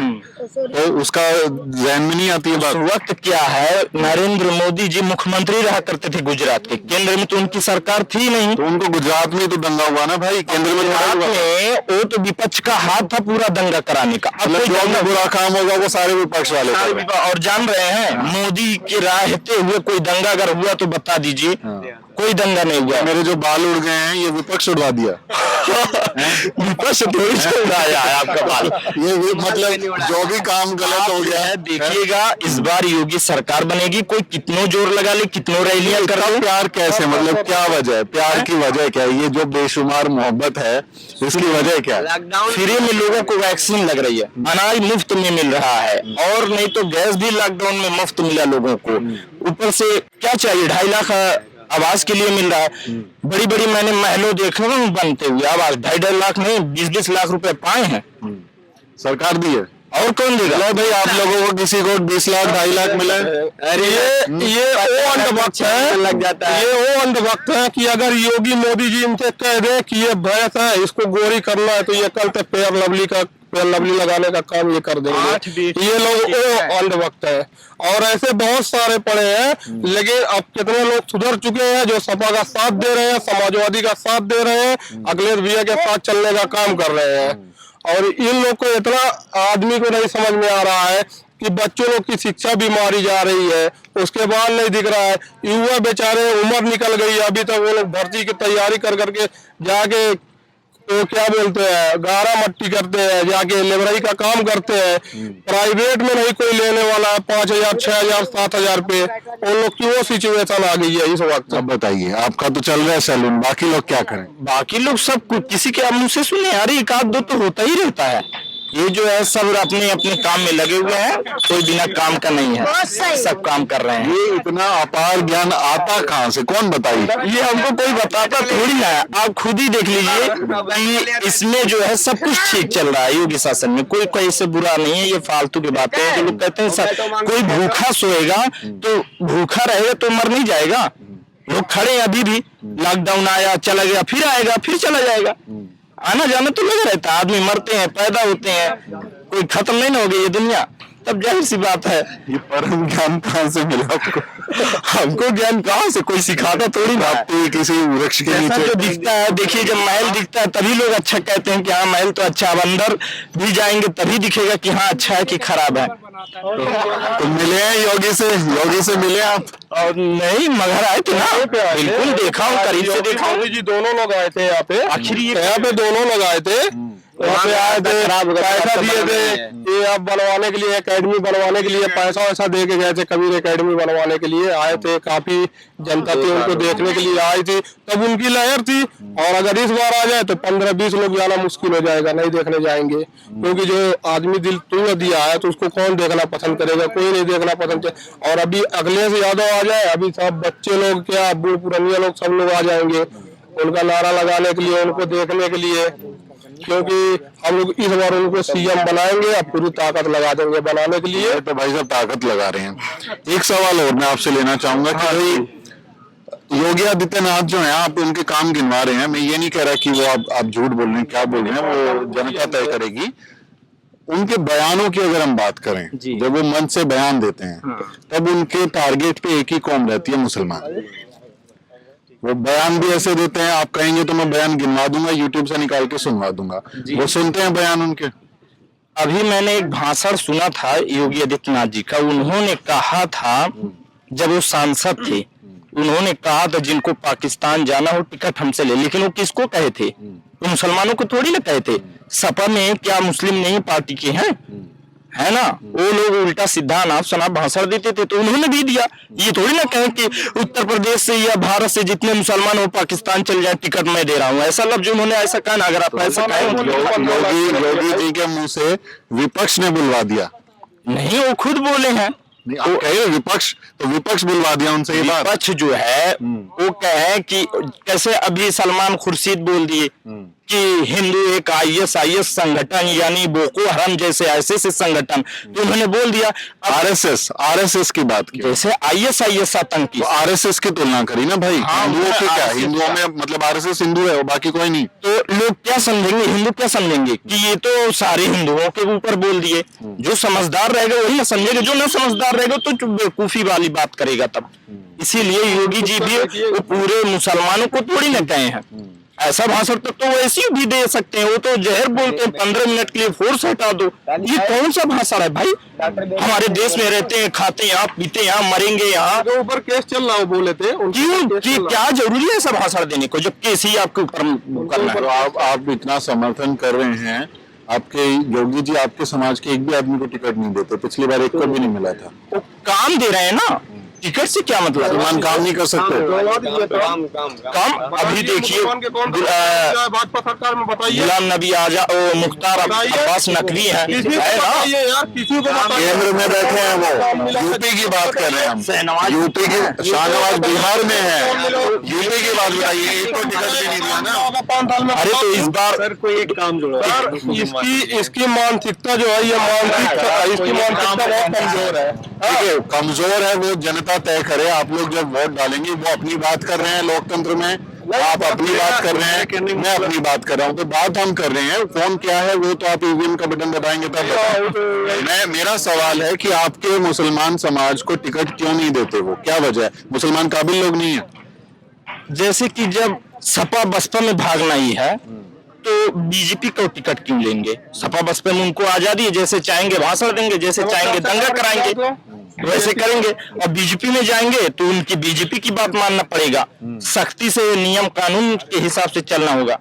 Speaker 3: तो उसका जहन में नहीं आती है बात।
Speaker 4: वक्त क्या है, नरेंद्र मोदी जी मुख्यमंत्री रहा करते थे गुजरात के, केंद्र में तो उनकी सरकार थी नहीं।
Speaker 3: तो उनको गुजरात में तो दंगा हुआ ना भाई, केंद्र में
Speaker 4: वो तो विपक्ष का हाथ था पूरा दंगा कराने का। अब
Speaker 3: जो भी बुरा काम होगा वो सारे विपक्ष वाले कर रहे हैं।
Speaker 4: और जान रहे हैं मोदी की राह हुए कोई दंगा अगर हुआ तो बता दीजिए। कोई दंगा नहीं हुआ।
Speaker 3: मेरे जो बाल उड़ गए हैं ये विपक्ष उड़वा दिया।
Speaker 4: विपक्ष थोड़ी से उड़ाया है आपका बाल।
Speaker 3: ये मतलब जो भी काम गलत हो गया है।
Speaker 4: देखिएगा इस बार योगी सरकार बनेगी, कोई कितनों जोर लगा ले, कितनों रैलियां कर ले।
Speaker 3: प्यार कैसे, मतलब क्या वजह है? प्यार की वजह क्या है? ये जो बेशुमार मोहब्बत है इसकी वजह क्या है?
Speaker 2: लॉकडाउन
Speaker 4: फ्री में लोगों को वैक्सीन लग रही है, अनाज मुफ्त में मिल रहा है, और नहीं तो गैस भी लॉकडाउन में मुफ्त मिला लोगों को। ऊपर से क्या चाहिए, 2.5 लाख आवास के लिए मिल रहा है। बड़ी बड़ी मैंने महलों देखे बनते हुए आवास 2.5 लाख नहीं 20-20 लाख रुपए पाए हैं,
Speaker 3: सरकार दी है।
Speaker 4: और कौन देगा?
Speaker 3: भाई आप लोगों को किसी को 20 लाख 2.5 लाख मिला है?
Speaker 1: अरे ये वो अंधभक्त है,
Speaker 2: लग जाता है।
Speaker 1: ये वो अंधभक्त है कि अगर योगी मोदी जी इनसे कह दे कि ये भैंस है इसको गोरी करना है तो ये कल तक फेयर लवली का पेड़ लवली लगाने का काम ये कर देंगे। ये लोग वो अंधभक्त है और ऐसे बहुत सारे पड़े हैं। लेकिन अब कितने लोग सुधर चुके हैं जो सपा का साथ दे रहे हैं, समाजवादी का साथ दे रहे हैं, अखिलेश भैया के साथ चलने का काम कर रहे हैं। और इन लोग को इतना आदमी को नहीं समझ में आ रहा है कि बच्चों लोग की शिक्षा भी मारी जा रही है, उसके बाद नहीं दिख रहा है। युवा बेचारे उम्र निकल गई है, अभी तक वो लोग भर्ती की तैयारी कर करके जाके तो क्या बोलते हैं गारा मट्टी करते हैं, जाके लेबराई का काम करते हैं। प्राइवेट में नहीं कोई लेने वाला है 5,000 6,000 7,000 पे। उन लोग की वो सिचुएशन आ गई है इस वक्त।
Speaker 3: अब बताइए, आपका तो चल रहा है सैलून, बाकी लोग क्या करें?
Speaker 4: बाकी लोग सब किसी के मुंह से सुने यार, एक आध दो तो होता ही रहता है। ये जो है सब अपने अपने काम में लगे हुए हैं, कोई बिना काम का नहीं है, सब काम कर रहे हैं।
Speaker 3: ये इतना अपार ज्ञान आता कहाँ से, कौन बताइए?
Speaker 4: ये हमको कोई बताता थोड़ी ना है, आप खुद ही देख लीजिए कि इसमें जो है सब कुछ ठीक चल रहा है योगी शासन में, कोई कोई से बुरा नहीं है। ये फालतू की बातें हैं जो लोग कहते हैं कोई भूखा सोएगा तो भूखा रहेगा तो मर नहीं जाएगा। लोग खड़े हैं अभी भी, लॉकडाउन आया चला गया, फिर आएगा फिर चला जाएगा, आना जाना तो लगा रहता है। आदमी मरते हैं, पैदा होते हैं, कोई खत्म नहीं ना हो गई ये दुनिया, तब जाहिर सी बात है।
Speaker 3: ये परम ज्ञान कहाँ से मिला आपको?
Speaker 4: हमको ज्ञान कहाँ से, कोई सिखाता थोड़ी ना।
Speaker 3: आप तो किसी वृक्ष के
Speaker 4: ऐसा
Speaker 3: नीचे
Speaker 4: जो दिखता है, देखिए जब महल दिखता है तभी लोग अच्छा कहते हैं कि हाँ महल तो अच्छा, अब अंदर भी जाएंगे तभी दिखेगा कि हाँ अच्छा है कि खराब है।
Speaker 3: तो मिले हैं योगी से मिले आप?
Speaker 4: और नहीं मगर आए थे ना, बिल्कुल देखा हूँ, करीब से देखा हूँ।
Speaker 1: योगी जी दोनों लोग आए थे यहाँ पे,
Speaker 4: आखिर ये
Speaker 1: यहाँ पे दोनों लोग आए थे, यहाँ पे आए थे, पैसा दिए थे ये अब बनवाने के लिए, एकेडमी बनवाने के लिए पैसा वैसा दे के गए थे, कबीर एकेडमी बनवाने के लिए आए थे। काफी जनता थी उनको देखने के लिए आई थी, तब उनकी लहर थी। और अगर इस बार आ जाए तो 15-20 लोग जाना मुश्किल हो जाएगा, नहीं देखने जाएंगे। क्योंकि जो आदमी दिल तोड़ दिया है तो उसको कौन देखना पसंद करेगा, कोई नहीं देखना पसंद करेगा। और अभी अखिलेश यादव आ जाए, अभी सब बच्चे लोग क्या बूढ़ पुरानिया लोग सब लोग आ जाएंगे उनका नारा लगाने के लिए, उनको देखने के लिए। क्योंकि हम लोग इस बार उनको सीएम बनाएंगे, अब पूरी ताकत लगा देंगे बनाने के लिए।
Speaker 3: तो भाई साहब ताकत लगा रहे हैं। एक सवाल और मैं आपसे लेना चाहूंगा कि भाई योगी आदित्यनाथ जो है, आप उनके काम गिनवा रहे हैं, मैं ये नहीं कह रहा कि वो आप झूठ बोल रहे हैं, क्या बोल रहे हैं वो जनता तय करेगी। उनके बयानों की अगर हम बात करें, जब वो मन से बयान देते हैं तब उनके टारगेट पे एक ही कौम रहती है, मुसलमान। वो बयान भी ऐसे देते हैं, आप कहेंगे तो मैं बयान गिनवा दूंगा, यूट्यूब से निकाल के सुनवा दूंगा। वो सुनते हैं बयान उनके।
Speaker 4: अभी मैंने एक भाषण सुना था योगी आदित्यनाथ जी का, उन्होंने कहा था जब वो सांसद थे, उन्होंने कहा था जिनको पाकिस्तान जाना हो टिकट हमसे ले। लेकिन वो किसको कहे थे? वो मुसलमानों को थोड़ी ना कहे थे। सपा में क्या मुस्लिम नहीं पार्टी के हैं, है ना? वो लोग उल्टा सीधा अनाप शनाप भाषण देते थे तो उन्होंने भी दिया। ये थोड़ी ना कहें कि उत्तर प्रदेश से या भारत से जितने मुसलमान हो पाकिस्तान चल जाए, टिकट मैं दे रहा हूँ, ऐसा लफ्ज उन्होंने ऐसा कहा ना। अगर आप ऐसा कहें,
Speaker 3: योगी जी के मुंह से विपक्ष ने बुलवा दिया।
Speaker 4: नहीं वो खुद बोले हैं।
Speaker 3: आप कहे विपक्ष, तो विपक्ष बुलवा दिया उनसे ये बात।
Speaker 4: विपक्ष जो है वो कहे कि कैसे अभी सलमान खुर्शीद बोल दिए कि हिंदू एक ISIS संगठन यानी बोको हराम जैसे ऐसे संगठन, तो उन्होंने बोल दिया।
Speaker 3: RSS की बात की,
Speaker 4: जैसे ISIS आतंकी,
Speaker 3: तो RSS की तुलना करी ना भाई।
Speaker 4: हाँ,
Speaker 3: हिंदुओं के क्या,
Speaker 4: RSS
Speaker 3: हिंदुओं में मतलब RSS हिंदू है, बाकी कोई नहीं।
Speaker 4: तो लोग क्या समझेंगे, हिंदू क्या समझेंगे कि ये तो सारे हिंदुओं के ऊपर बोल दिए। जो समझदार रहेगा वही ना समझेगा, जो ना समझदार रहेगा तो बेवकूफी वाली बात करेगा तब। इसीलिए योगी जी भी वो पूरे मुसलमानों को थोड़ी ना कहे हैं। ऐसा भाषण तो वो ऐसी भी दे सकते हैं, वो तो जहर बोलते हैं 15 मिनट के लिए फोर्स हटा दो। ये कौन सा भाषण है भाई? हमारे देश में रहते हैं, खाते हैं यहाँ, पीते हैं यहाँ, मरेंगे यहाँ।
Speaker 1: जो ऊपर केस चल रहा है वो बोले थे,
Speaker 4: क्यों कि क्या जरूरी है ऐसा भाषण देने को जब केस ही आपके ऊपर करना है?
Speaker 3: तो आप इतना समर्थन कर रहे हैं, आपके योगी जी आपके समाज के एक भी आदमी को टिकट नहीं देते, पिछली बार एक को भी नहीं मिला था।
Speaker 4: वो काम दे रहे हैं ना, टिकट से क्या मतलब?
Speaker 3: मुसलमान काम नहीं कर सकते।
Speaker 4: काम अभी देखिए
Speaker 1: भाजपा सरकार में बताइए,
Speaker 4: गुलाम नबी आजाद, मुख्तार अब्बास नकवी है
Speaker 3: केंद्र में बैठे हैं, वो यूपी की बात कर रहे हैं हम। यूपी की शाहनवाज बिहार में है, यूपी की बात बताइए, एक को टिकट भी नहीं दिया ना।
Speaker 4: अरे तो इस बार
Speaker 2: कोई एक काम जोड़ो
Speaker 1: इसकी मानसिकता जो है, ये मानसिकता इसकी मानसिकता बहुत कमजोर है।
Speaker 3: कमजोर है, वो जनता तय करे। आप लोग जब वोट डालेंगे, वो अपनी बात कर रहे हैं लोकतंत्र में, आप अपनी बात कर रहे हैं, मैं अपनी बात कर रहा हूँ, तो बात हम कर रहे हैं, कौन क्या है वो तो आप ईवीएम का बटन दबाएंगे तब बताएं। मेरा सवाल है कि आपके मुसलमान समाज को टिकट क्यों नहीं देते, वो क्या वजह है? मुसलमान काबिल लोग नहीं है?
Speaker 4: जैसे कि जब सपा बसपा में भागना ही है तो बीजेपी को टिकट क्यों लेंगे? सपा बसपा में उनको आजादी है, जैसे चाहेंगे भाषण देंगे, जैसे चाहेंगे दंगा कराएंगे, वैसे करेंगे। और बीजेपी में जाएंगे तो उनकी बीजेपी की बात मानना पड़ेगा, सख्ती से नियम कानून के हिसाब से चलना होगा।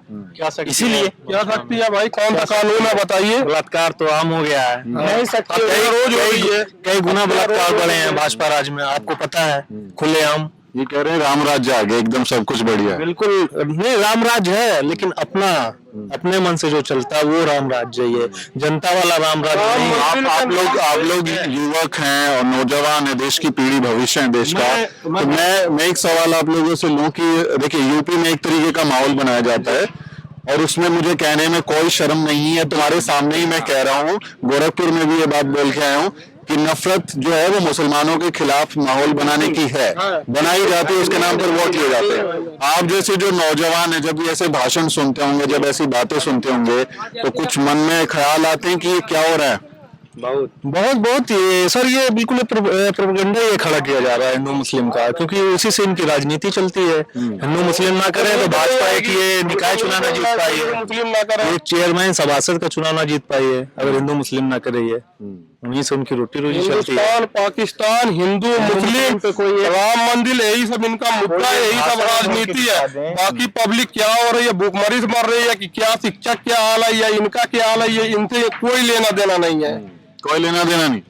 Speaker 4: इसीलिए
Speaker 1: क्या सकती है भाई, कौन सा कानून है बताइए?
Speaker 2: बलात्कार तो आम हो गया है,
Speaker 1: नहीं सकती, रोज हो रही है।
Speaker 2: कई गुना बलात्कार बढ़े हैं भाजपा राज में, आपको पता है, खुलेआम।
Speaker 3: ये कह रहे हैं राम राज्य आ गया, एकदम सब कुछ बढ़िया है।
Speaker 2: बिल्कुल नहीं, राम राज है लेकिन अपने मन से जो चलता है वो राम राज्य है, ये जनता वाला राम राज्य नहीं।
Speaker 3: आप लोग युवक हैं और नौजवान है, देश की पीढ़ी, भविष्य है देश का। तो मैं एक सवाल आप लोगों से लूं कि देखिए यूपी में एक तरीके का माहौल बनाया जाता है और उसमें मुझे कहने में कोई शर्म नहीं है, तुम्हारे सामने ही मैं कह रहा हूँ, गोरखपुर में भी ये बात बोल के आया हूँ कि नफरत जो है वो मुसलमानों के खिलाफ माहौल बनाने की है, बनाई जाती है, उसके नाम पर वोट लिए जाते हैं। आप जैसे जो नौजवान है, जब ऐसे भाषण सुनते होंगे, जब ऐसी बातें सुनते होंगे, तो कुछ मन में ख्याल आते हैं कि ये क्या हो रहा है?
Speaker 2: बहुत ये सर, ये बिल्कुल प्रोपेगेंडा ये खड़ा किया जा रहा है हिंदू मुस्लिम का, क्योंकि उसी से इनकी राजनीति चलती है। हिंदू मुस्लिम ना करें तो भाजपा है कि ये निकाय चुनाव ना जीत पाई है,
Speaker 1: मुस्लिम ना करें,
Speaker 2: ये चेयरमैन सभासद का चुनाव ना जीत पाई है, अगर हिंदू मुस्लिम ना करे, ये उन्हीं से उनकी रोटी रोजी चलती है।
Speaker 1: हिंदुस्तान, पाकिस्तान, हिंदू मुस्लिम पे कोई राम मंदिर, यही सब इनका मुद्दा है, यही सब राजनीति है। बाकी पब्लिक क्या हो रही है, भूखमरी से मर रही है कि क्या, शिक्षक क्या हाल है, इनका क्या हाल है, इनसे कोई लेना देना नहीं है।
Speaker 3: कोई लेना देना नहीं,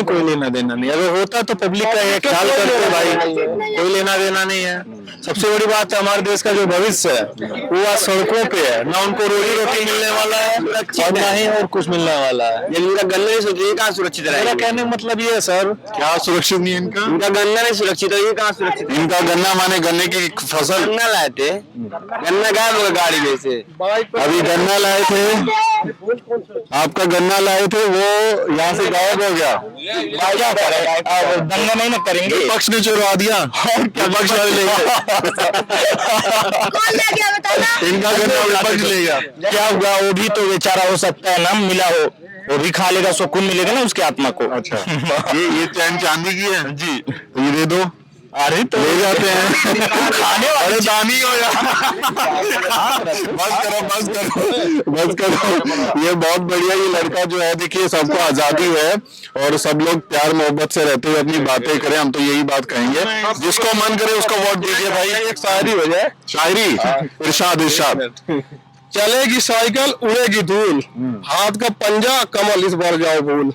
Speaker 2: कोई लेना देना नहीं। अगर होता तो पब्लिक का ये ख्याल करते भाई, कोई लेना देना नहीं है। सबसे बड़ी बात है हमारे देश का जो भविष्य है वो आज सड़कों पे है, ना उनको रोजी रोटी मिलने वाला है और ना ही और कुछ मिलने वाला है।
Speaker 4: ये इनका गन्ना नहीं सुरक्षित, कहाँ सुरक्षित
Speaker 2: मेरा
Speaker 4: रहेगा?
Speaker 2: कहने का मतलब ये है सर,
Speaker 3: क्या सुरक्षित नहीं है इनका?
Speaker 4: इनका गन्ना नहीं सुरक्षित है, ये कहाँ सुरक्षित?
Speaker 3: इनका गन्ना माने गन्ने की फसल,
Speaker 4: गन्ना लाए थे, गन्ना गायब होगा गाड़ी में से।
Speaker 3: अभी गन्ना लाए थे, आपका गन्ना लाए थे, वो यहाँ से गायब हो गया।
Speaker 4: क्या करें, अब दंगा नहीं ना करेंगे।
Speaker 3: विपक्ष ने चुरा दिया, विपक्ष वाले ले गए।
Speaker 5: कौन ले गया बताना?
Speaker 3: इनका गन्ना विपक्ष ले गया।
Speaker 4: क्या होगा, वो भी तो बेचारा हो सकता है ना, मिला हो, वो भी खा लेगा, सुकून मिलेगा ना उसकी आत्मा को।
Speaker 3: अच्छा, ये चैन चांदी की है जी, तो ये दे दो।
Speaker 4: अरे तो
Speaker 3: ले जाते हैं
Speaker 4: खाने वाले
Speaker 3: अरे दानी हो यार, बस करो। ये बहुत बढ़िया, ये लड़का जो है देखिए, सबको आजादी है और सब लोग प्यार मोहब्बत से रहते हुए अपनी बातें करें, हम तो यही बात कहेंगे। जिसको मन करे उसको वोट दीजिए भाई।
Speaker 1: एक शायरी हो जाए,
Speaker 3: शायरी, इरशाद इरशाद।
Speaker 1: चलेगी साइकिल उड़ेगी धूल, हाथ का पंजा कमल इस बार जाओ भूल।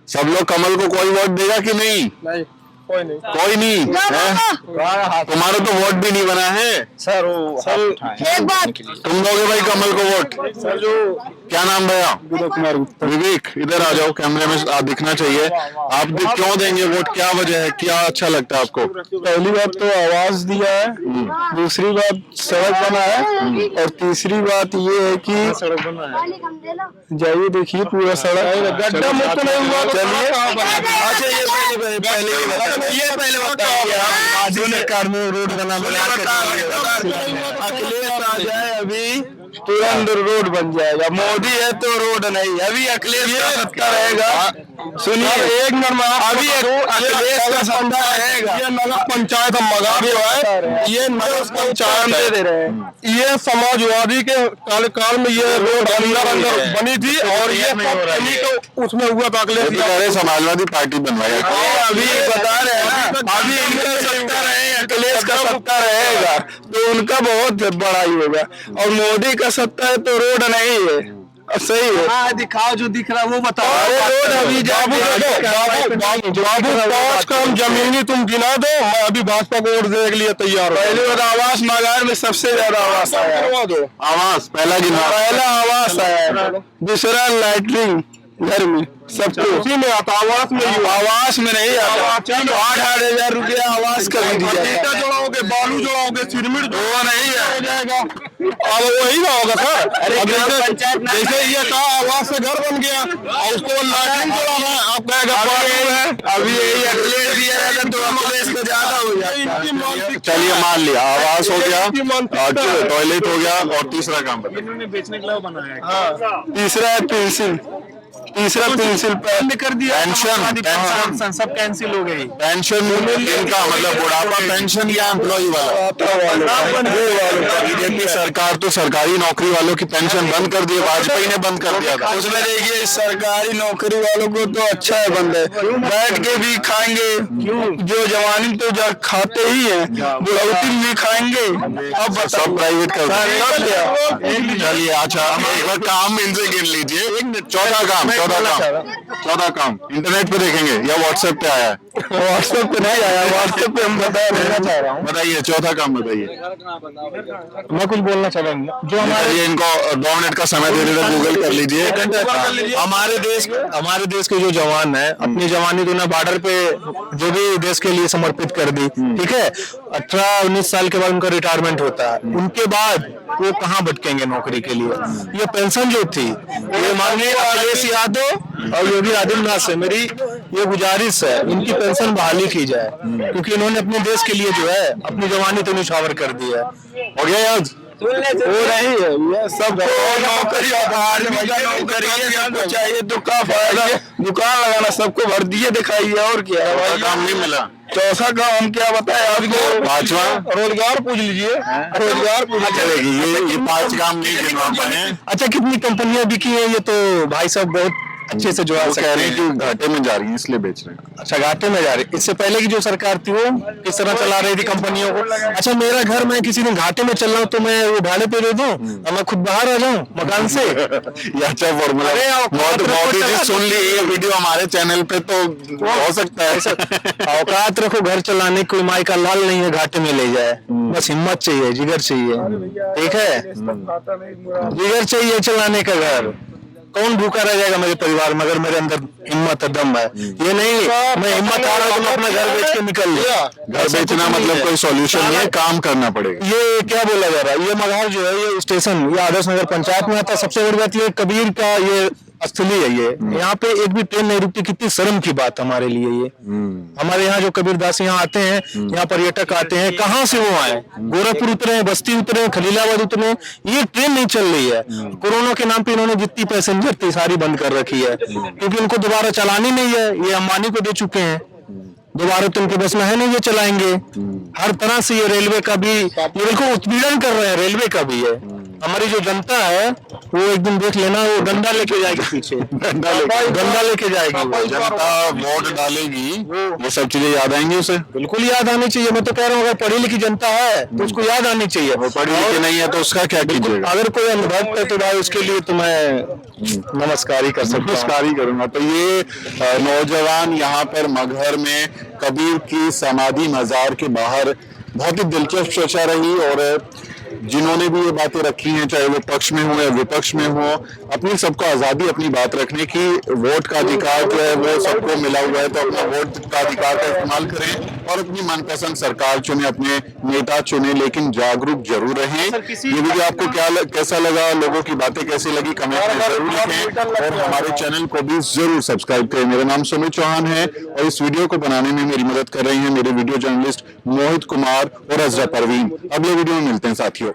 Speaker 3: सब लोग कमल को कोई वोट देगा कि नहीं?
Speaker 1: नहीं, कोई नहीं।
Speaker 3: कोई नहीं है? तुम्हारा तो वोट भी नहीं बना है
Speaker 4: सर, वो
Speaker 5: एक बात,
Speaker 3: तुम दोगे भाई कमल को वोट?
Speaker 1: सर जो
Speaker 3: क्या नाम भैया? विवेक, इधर आ जाओ, कैमरे में दिखना चाहिए। आप क्यों देंगे वोट, क्या वजह है, क्या अच्छा लगता है आपको?
Speaker 1: पहली बात तो आवाज दिया है, दूसरी बात सड़क बना है, और तीसरी बात ये है कि
Speaker 2: सड़क बना है,
Speaker 5: पानी कम दे लो।
Speaker 1: जाइए देखिए पूरा सड़क गड्ढा मुक्त नहीं हुआ। चलिए,
Speaker 2: अच्छा ये पहले बताइए, आधुनिक कार में रोड बना
Speaker 1: अखिलेश आ जाए अभी तुरंत रोड बन जाएगा, मोदी है तो रोड नहीं, अभी अखिलेश का सत्ता रहेगा। सुनिए, एक नंबर अभी अखिलेश का सत्ता रहेगा। ये नगर पंचायत हम मगा जो है, ये नगर पंचायत दे रहे हैं, ये समाजवादी के काल में ये रोड अंदर बनी थी, और ये तो उसमें हुआ था अखिलेश।
Speaker 3: समाजवादी पार्टी बनवाया,
Speaker 1: अभी बता रहे हैं ना, अभी इनका सत्ता रहेगा, अखिलेश का सत्ता रहेगा तो उनका बहुत बड़ा ही होगा, और मोदी का सत्ता है तो रोड नहीं है। सही है,
Speaker 2: दिखाओ जो दिख रहा है वो बताओ।
Speaker 1: रोड अभी बाबू 5 काम जमीनी तुम गिना दो, मैं अभी भाजपा को वोट देने के लिए तैयार हूँ। पहले बार आवास मगार में सबसे ज्यादा आवास आया, करवा दो।
Speaker 3: आवास पहला गिना,
Speaker 1: पहला आवास आया, दूसरा लैटरिन, घर में सबको उसी में आता, आवास में ही, आवास में नहीं आता। 8,000 रुपया आवास का भी दिया, ईटा जोड़ाओगे, बालू जोड़ाओगे, सिरमिट वो नहीं हो जाएगा। अब वही ना होगा सर। अब जैसे ये का आवास से घर बन गया और उसको लाइन जोड़ाना, आप कहेगा अभी यही अखिलेश दिया जाता तो अखिलेश को ज्यादा हो जाता।
Speaker 3: चलिए मान लिया आवास हो गया, टॉयलेट हो गया, और तीसरा काम बताइए।
Speaker 4: बेचने के लिए बनाया है।
Speaker 1: तीसरा है पेंसिल, बंद कर दिया।
Speaker 3: पेंशन
Speaker 4: सब कैंसिल हो गई।
Speaker 3: पेंशन इनका मतलब बुढ़ापा पेंशन या एम्प्लॉय वाला? बीजेपी सरकार तो सरकारी नौकरी वालों की पेंशन बंद कर दी, वाजपेयी ने बंद कर दिया था।
Speaker 1: उसमें देखिए सरकारी नौकरी वालों को तो अच्छा है, बंद है, बैठ के भी खाएंगे, जो जवानी तो खाते ही है, बुढ़ौती में भी खाएंगे। अब
Speaker 3: सब प्राइवेट कर दिया। चलिए अच्छा, एक बार काम इनसे गिन लीजिए। चौथा काम इंटरनेट पे देखेंगे या व्हाट्सएप पे आया है?
Speaker 1: व्हाट्सएप पे नहीं आया, व्हाट्सएप पे हम देना चाह रहा हूँ।
Speaker 3: बताइए चौथा काम बताइए।
Speaker 4: मैं कुछ बोलना चाह रहा हूँ जो हमारे
Speaker 3: इनको 2 मिनट का समय दे देते, गूगल कर लीजिए।
Speaker 1: हमारे देश के जो जवान है, अपनी जवानी तो ना बॉर्डर पे जो भी देश के लिए समर्पित कर दी, ठीक है, 18-19 साल के बाद उनका रिटायरमेंट होता है, उनके बाद वो कहाँ भटकेंगे नौकरी के लिए? ये पेंशन जो थी, ये माननीय अखिलेश यादव और योगी आदित्यनाथ से मेरी ये गुजारिश है, इनकी पेंशन बहाली की जाए, क्योंकि इन्होंने अपने देश के लिए जो है अपनी जवानी तो निछावर कर दी है।
Speaker 3: हो गया आज
Speaker 1: हो रही है ये सबको नौकरी, नौकरी सबको चाहिए तो का फायदा, दुकान लगाना सबको भर दिए दिखाइए, और क्या है?
Speaker 3: काम नहीं मिला।
Speaker 1: चौथा काम हम क्या बताए आपको?
Speaker 3: 5वां
Speaker 1: रोजगार पूछ लीजिए, रोजगार पूछ
Speaker 3: चलेगी। ये 5 काम नहीं गिनवा पाए।
Speaker 1: अच्छा, कितनी कंपनियां बिकी है ये तो भाई साहब बहुत अच्छे से जो
Speaker 3: वो कह रहे हैं कि घाटे में जा रही है इसलिए बेच रहे हैं।
Speaker 1: अच्छा, घाटे में जा रही। इससे पहले की जो सरकार थी वो किस तरह चला रही थी कंपनियों को? अच्छा, मेरा घर मैं किसी दिन घाटे में चल रहा हूँ तो मैं वो भाड़े पे दे दूं और मैं खुद बाहर आ जाऊं मकान से?
Speaker 3: ये अच्छा फॉर्मूला। मोदी जी सुन ली ये वीडियो हमारे चैनल पे तो हो सकता है।
Speaker 1: औकात रखो, घर चलाने कोई माई का लाल नहीं है घाटे में ले जाए, बस हिम्मत चाहिए, जिगर चाहिए, ठीक है, जिगर चाहिए चलाने का घर। कौन भूखा रह जाएगा मेरे परिवार में अगर मेरे अंदर हिम्मत है, दम है? ये नहीं मैं हिम्मत आ रहा हूँ तो मैं अपना घर बेच के निकल लिया।
Speaker 3: घर बेचना मतलब कोई सॉल्यूशन नहीं है, काम करना पड़ेगा।
Speaker 1: ये क्या बोला जा रहा है? ये मगहर जो है ये स्टेशन, ये आदर्श नगर पंचायत में आता है। सबसे बड़ी बात ये कबीर का ये स्थली है, ये यहाँ पे एक भी ट्रेन नहीं रुकती। कितनी शर्म की बात हमारे लिए ये। हमारे यहाँ जो कबीरदास यहाँ आते हैं, यहाँ पर्यटक आते हैं, कहाँ से वो आए? गोरखपुर उतरे, बस्ती उतरे, खलीलाबाद उतरे, ये ट्रेन नहीं चल रही है। कोरोना के नाम पे इन्होंने जितनी पैसेंजर थी सारी बंद कर रखी है, क्योंकि उनको दोबारा चलानी नहीं है। ये अंबानी को दे चुके हैं, दोबारा तो उनके बस में है नहीं, ये चलाएंगे। हर तरह से ये रेलवे का भी ये बिल्कुल उत्पीड़न कर रहे हैं, रेलवे का भी है। हमारी जो जनता है वो एक दिन देख लेना, वो डंडा लेके जाएगी पीछे, डंडा लेके जाएगी।
Speaker 3: जनता वोट डालेगी, ये सब चीजें याद आएंगी उसे।
Speaker 1: बिल्कुल याद आनी चाहिए। मैं तो कह रहा हूँ अगर पढ़ी लिखी जनता है तो उसको याद आनी चाहिए।
Speaker 3: पढ़ी लिखी नहीं है तो उसका क्या कीजिएगा?
Speaker 1: अगर कोई अनुभव है तो भाई उसके लिए तो मैं नमस्कार ही कर सकता हूँ।
Speaker 3: नमस्कार ही करूंगा। तो ये नौजवान यहाँ पर मगहर में कबीर की समाधि मजार के बाहर बहुत ही दिलचस्प चर्चा रही, और जिन्होंने भी ये बातें रखी हैं, चाहे वो पक्ष में हो या विपक्ष में हो, अपनी सबको आजादी अपनी बात रखने की, वोट का अधिकार जो है वो सबको मिला हुआ है, तो अपना वोट का अधिकार का इस्तेमाल करें और अपनी मनपसंद सरकार चुने, अपने नेता चुने, लेकिन जागरूक जरूर रहें। ये वीडियो आपको कैसा लगा, लोगों की बातें कैसी लगी, कमेंट में जरूर लिखें और हमारे चैनल को भी जरूर सब्सक्राइब करें। मेरा नाम सुमित चौहान है और इस वीडियो को बनाने में मेरी मदद कर रही है मेरे वीडियो जर्नलिस्ट मोहित कुमार और अजरा परवीन। अगले वीडियो में मिलते हैं साथियों।